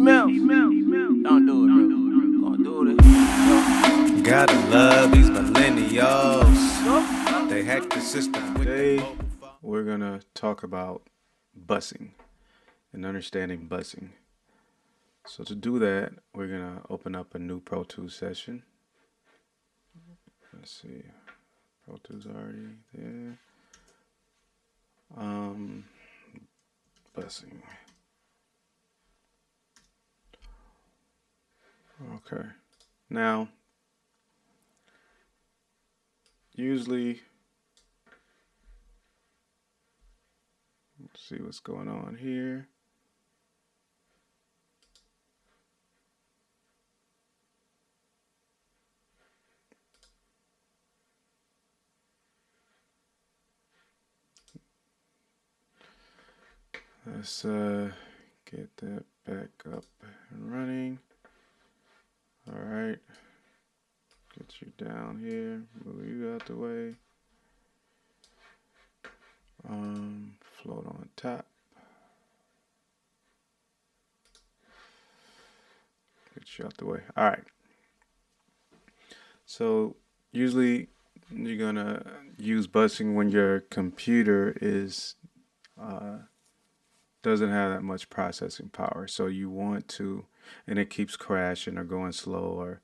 E.Mims. Don't do it, bro. Don't do this. Gotta love these millennials. They hack the system. Today, we're gonna talk about busing and understanding busing. So to do that, we're gonna open up a new Pro Tools session. Let's see, Pro Tools already there. Busing. Okay. Now, usually, let's see what's going on here. Let's get that back up and running. All right. Get you down here. Move you out the way. Float on top. Get you out the way. All right. So usually you're gonna use busing when your computer is doesn't have that much processing power. So you want to, and it keeps crashing or going slow, or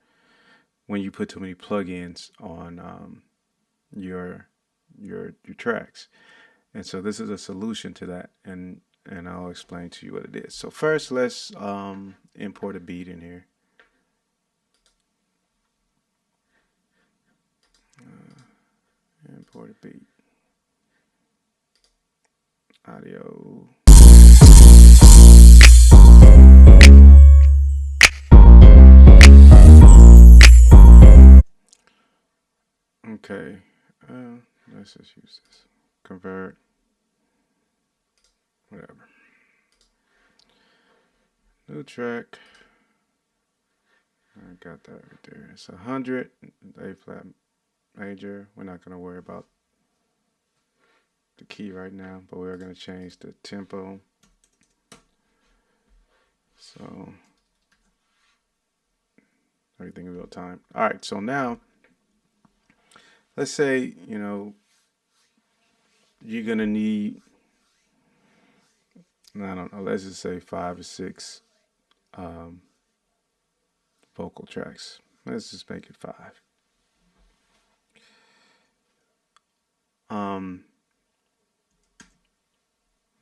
when you put too many plugins on your tracks. And so this is a solution to that, and I'll explain to you what it is. So first, let's import a beat in here. Import a beat. Audio. Okay, let's just use this. Convert. Whatever. New track. I got that right there. It's 100, A flat major. We're not going to worry about the key right now, but we're going to change the tempo. So everything in real time. All right, so now let's say, you're going to need, I don't know, let's just say 5 or 6 vocal tracks. Let's just make it 5.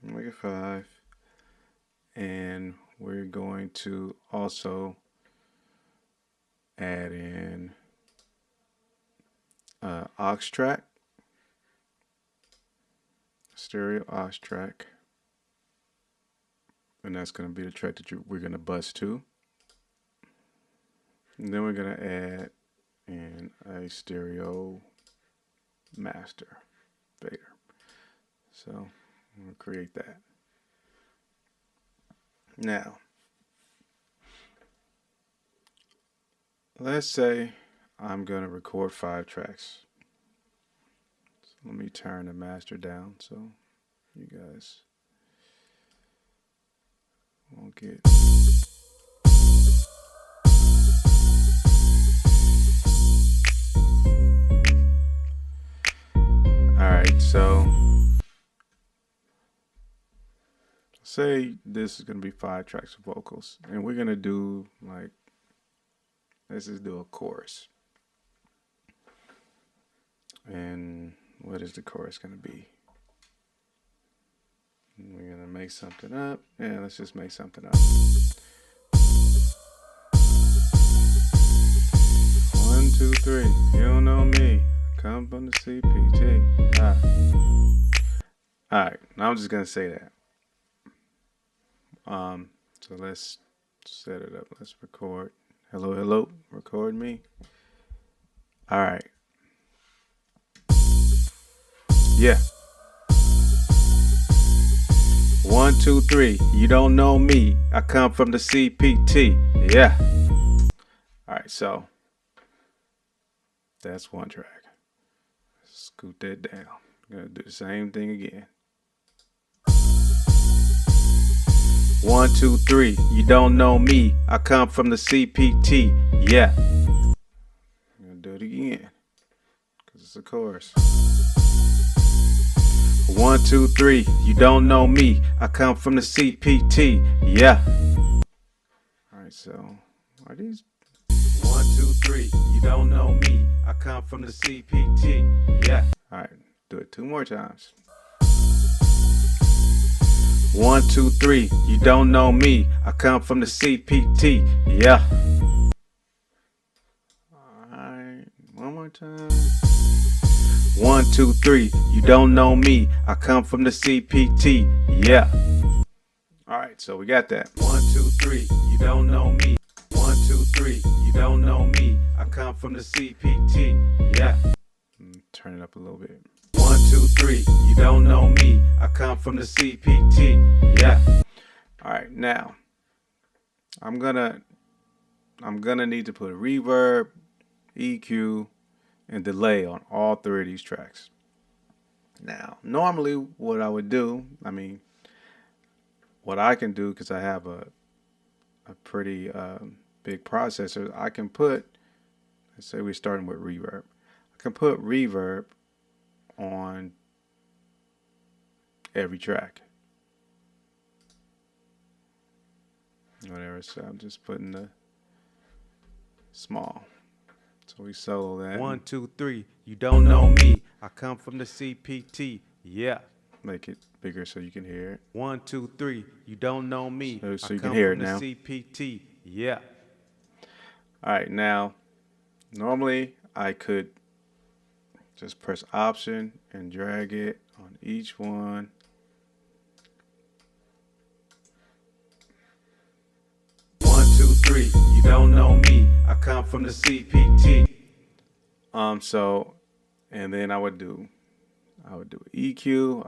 Make it 5, and we're going to also add in aux track, stereo aux track, and that's going to be the track that we're going to bus to. And then we're going to add in a stereo master fader. So I'm going to create that. Now, let's say I'm going to record 5 tracks. So let me turn the master down so you guys won't get... Alright, so say this is going to be 5 tracks of vocals, and we're going to do let's just do a chorus. And what is the chorus going to be? We're going to make something up. Yeah, let's just make something up. 1, 2, 3. You don't know me. Come from the CPT. Alright, now I'm just going to say that. So let's set it up. Let's record. Hello, hello. Record me. All right. Yeah. 1, 2, 3. You don't know me. I come from the CPT. Yeah. All right. So that's one track. Scoot that down. I'm gonna do the same thing again. 1, 2, 3. You don't know me. I come from the CPT. Yeah. I'm gonna do it again, cause it's a chorus. 1, 2, 3. You don't know me. I come from the CPT. Yeah. All right. So are these? 1, 2, 3. You don't know me. I come from the CPT. Yeah. All right. Do it 2 more times. 1, 2, 3. You don't know me. I come from the CPT. Yeah. Alright. 1 more time. 1, 2, 3. You don't know me. I come from the CPT. Yeah. Alright, so we got that. 1, 2, 3. You don't know me. 1, 2, 3. You don't know me. I come from the CPT. Yeah. Turn it up a little bit. 1, 2, 3. You don't know me. I come from the CPT. Yeah. All right, now I'm gonna need to put a reverb, EQ, and delay on all 3 of these tracks. Now, normally what I would do, what I can do, because I have a pretty big processor, I can put, let's say we're starting with reverb. I can put reverb on every track. Whatever, so I'm just putting the small. So we solo that. 1, 2, 3. You don't know me. I come from the CPT. Yeah. Make it bigger so you can hear it. 1, 2, 3. You don't know me. So you can hear it now. CPT. Yeah. All right. Now, normally I could just press Option and drag it on each one. You don't know me. I come from the CPT. So, and then I would do EQ.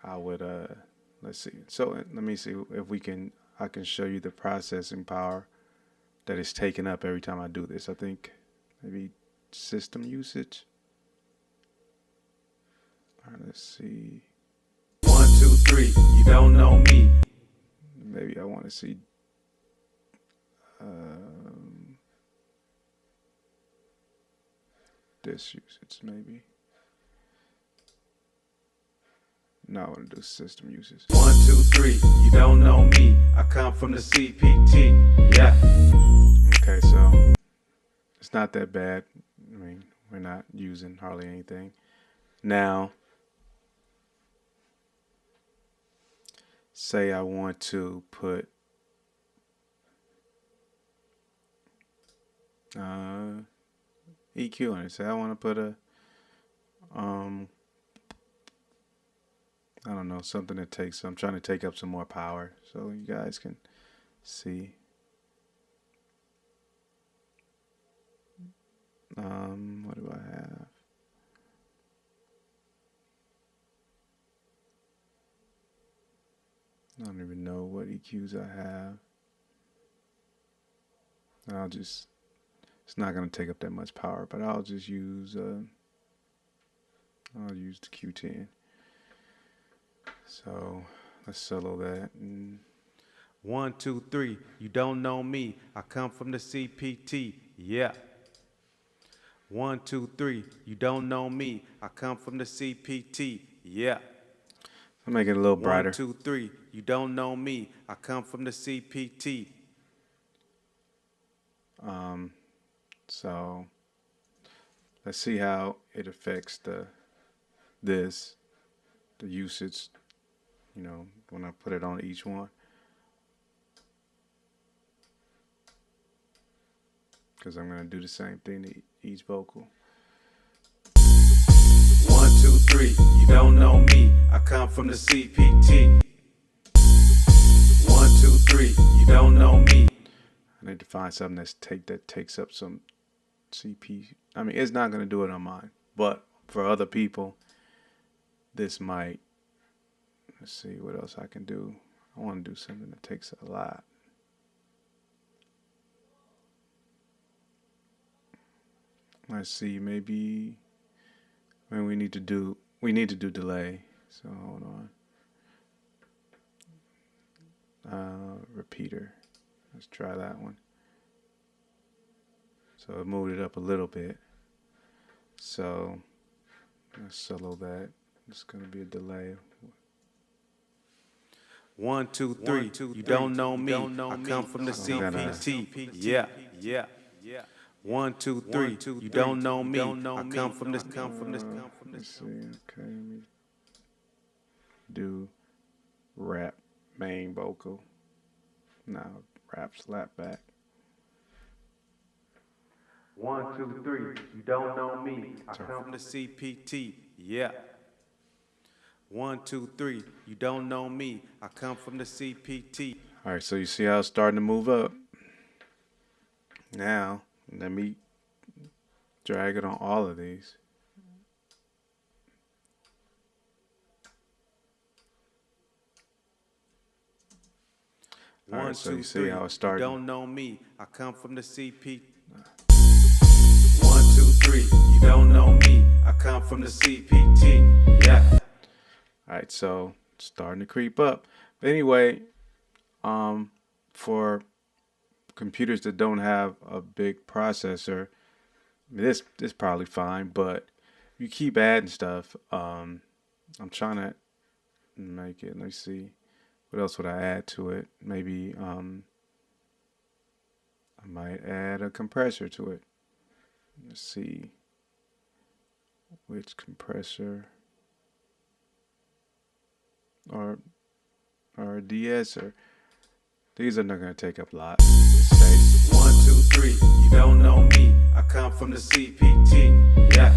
I would let's see. So let me see if I can show you the processing power that is taken up every time I do this. I think maybe system usage. All right, let's see. 1, 2, 3. You don't know me. Maybe I want to see. This usage maybe. No, I want to do system usage. 1, 2, 3. You don't know me. I come from the CPT. Yeah. Okay, so it's not that bad. I mean, we're not using hardly anything. Now, say I want to put EQ on it. Say I want to put a I don't know, something that takes. I'm trying to take up some more power so you guys can see. What do I have? I don't even know what EQs I have. It's not going to take up that much power, but I'll just use the Q10. So let's solo that. 1, 2, 3. You don't know me. I come from the CPT. Yeah. 1, 2, 3. You don't know me. I come from the CPT. Yeah. I'll make it a little brighter. 1, 2, 3. You don't know me. I come from the CPT. So let's see how it affects the usage, when I put it on each one. Because I'm going to do the same thing to each vocal. 1, 2, 3. You don't know me. I come from the CPT. 1, 2, 3. You don't know me. I need to find something that takes up some CP. I mean, it's not going to do it on mine, but for other people, this might. Let's see what else I can do. I want to do something that takes a lot. Let's see, maybe we need to do delay. So hold repeater. Let's try that one. So it moved it up a little bit. So let's solo that. It's going to be a delay. 1, 2, 3. You don't know me. I come from the CPT. Yeah. 1, 2, 3. You don't know me. I come from the. Let's see. Okay, let me do rap main vocal. Now rap slap back. 1, 2, 3. You don't know me. I come from the CPT. Yeah. 1, 2, 3. You don't know me. I come from the CPT. All right, so you see how it's starting to move up. Now, let me drag it on all of these. All right, so you see how it's starting. You don't know me. I come from the CPT. 1, 2, 3. You don't know me. I come from the CPT. Yeah. All right, so it's starting to creep up. But anyway, for computers that don't have a big processor, this probably fine. But you keep adding stuff. I'm trying to make it. Let's see, what else would I add to it? Maybe I might add a compressor to it. Let's see, which compressor, or a DS, or these are not going to take up a lot of space. 1, 2, 3. You don't know me. I come from the CPT. Yeah.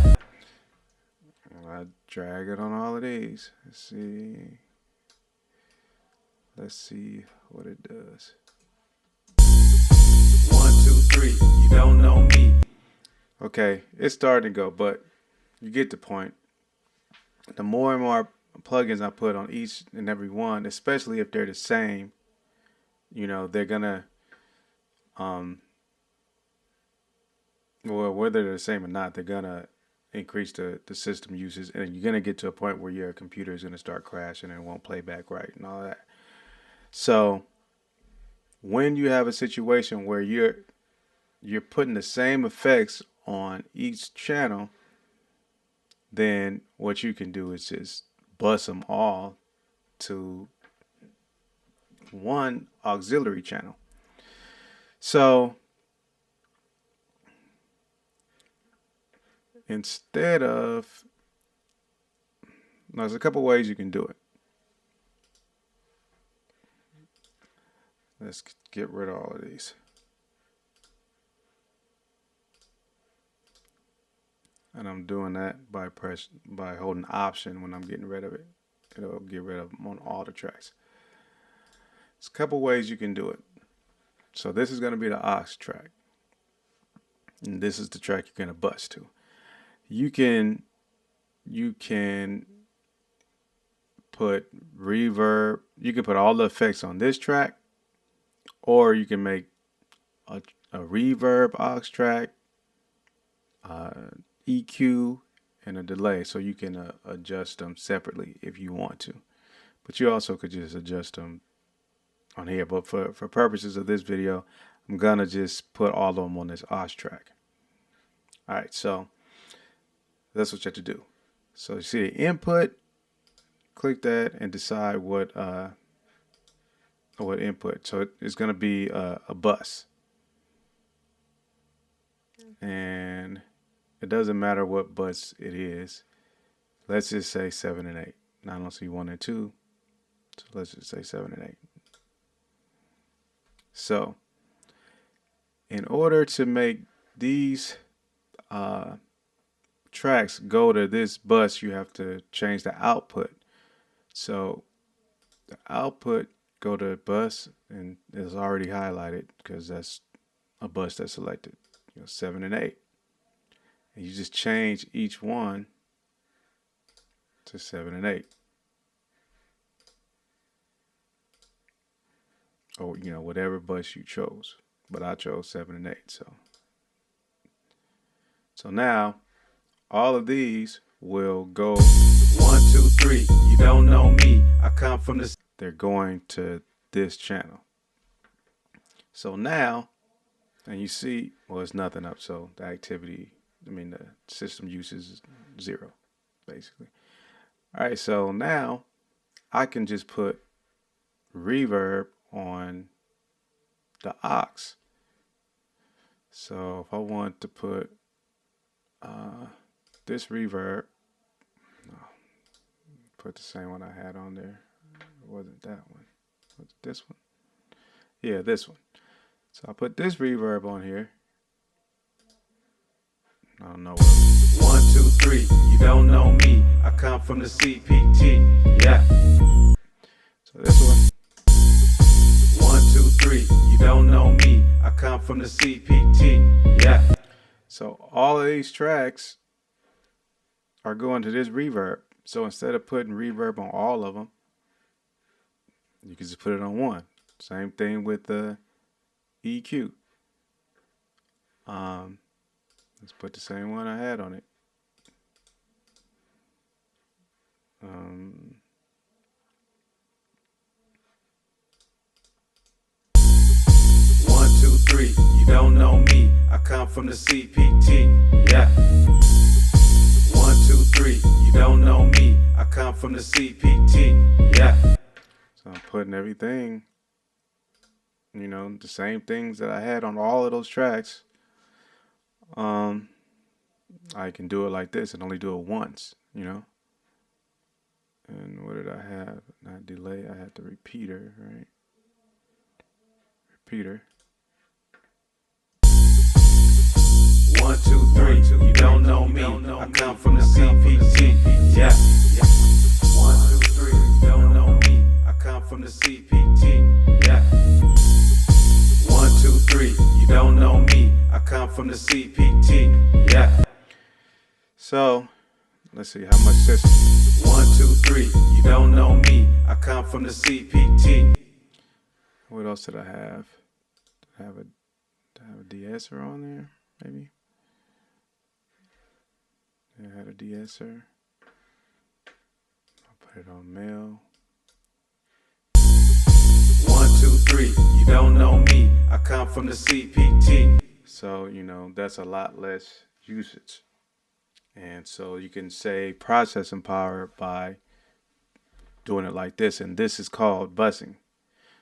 And I drag it on all of these. Let's see what it does. 1, 2, 3. You don't know me. Okay, it's starting to go, but you get the point. The more and more plugins I put on each and every one, especially if they're the same, they're gonna, well, whether they're the same or not, they're gonna increase the system usage, and you're gonna get to a point where your computer is gonna start crashing and it won't play back right and all that. So when you have a situation where you're putting the same effects on each channel, then what you can do is just bus them all to one auxiliary channel. So instead of, there's a couple ways you can do it. Let's get rid of all of these. And I'm doing that by holding Option when I'm getting rid of it. It'll get rid of them on all the tracks. There's a couple ways you can do it. So this is going to be the aux track. And this is the track you're going to bus to. You can put reverb. You can put all the effects on this track, or you can make a reverb aux track, EQ, and a delay, so you can adjust them separately if you want to. But you also could just adjust them on here. But for purposes of this video, I'm gonna just put all of them on this aux track. All right, so that's what you have to do. So you see the input, click that and decide what input. So it's gonna be a bus, and it doesn't matter what bus it is. Let's just say 7 and 8. Now I don't see 1 and 2, so let's just say 7 and 8. So in order to make these tracks go to this bus, you have to change the output. So the output go to bus, and it's already highlighted because that's a bus that's selected, 7 and 8. And you just change each one to 7 and 8. Or, whatever bus you chose. But I chose 7 and 8. So now all of these will go 1, 2, 3. You don't know me. I come from the. They're going to this channel. So now, and you see, well, it's nothing up. So the activity, the system use is 0, basically. All right, so now I can just put reverb on the aux. So if I want to put this reverb, put the same one I had on there. It wasn't that one. Was it this one? Yeah, this one. So I put this reverb on here. I don't know what. 1, 2, 3, you don't know me. I come from the CPT. Yeah. So this one. 1, 2, 3, you don't know me. I come from the CPT. Yeah. So all of these tracks are going to this reverb. So instead of putting reverb on all of them, you can just put it on one. Same thing with the EQ. Let's put the same one I had on it. 1, 2, 3, you don't know me. I come from the CPT. Yeah. 1, 2, 3, you don't know me. I come from the CPT. Yeah. So I'm putting everything, the same things that I had on all of those tracks. I can do it like this and only do it once, And what did I have? Not delay, I had the repeater, right? Repeater. 1, 2, 3, you don't know me. I come from the CPT. Yeah. 1, 2, 3, you don't know me. I come from the CPT. Yeah. 1, 2, 3, you don't know me. I come from the CPT. Yeah. So let's see how much system. 1, 2, 3, you don't know me. I come from the CPT. What else did I have? Did I have a de-esser on there? Maybe. I had a de-esser. I'll put it on male. 1, 2, 3, you don't know me. I come from the CPT. So that's a lot less usage, and so you can save processing power by doing it like this. And this is called busing.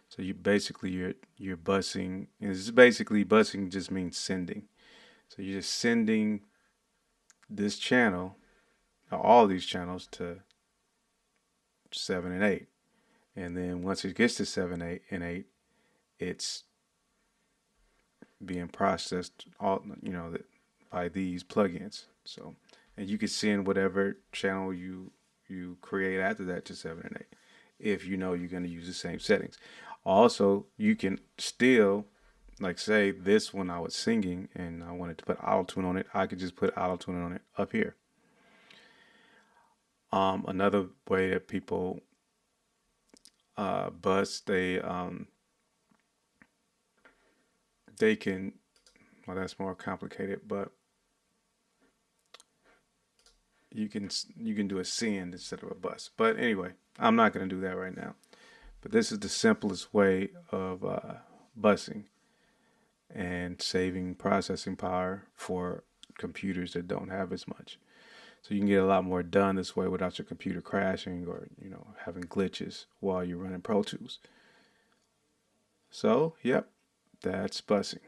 So you're busing. And it's basically busing just means sending. So you're just sending this channel, all these channels, to 7 and 8, and then once it gets to 7, 8, and 8, it's being processed by these plugins. So, and you can send whatever channel you create after that to 7 and 8, if you're going to use the same settings. Also, you can still, like, say this one I was singing and I wanted to put auto-tune on it, I could just put auto-tune on it up here. Another way that people bus, they can, well, that's more complicated, but you can do a send instead of a bus. But anyway, I'm not going to do that right now. But this is the simplest way of busing and saving processing power for computers that don't have as much. So you can get a lot more done this way without your computer crashing or having glitches while you're running Pro Tools. So, yep, that's busing.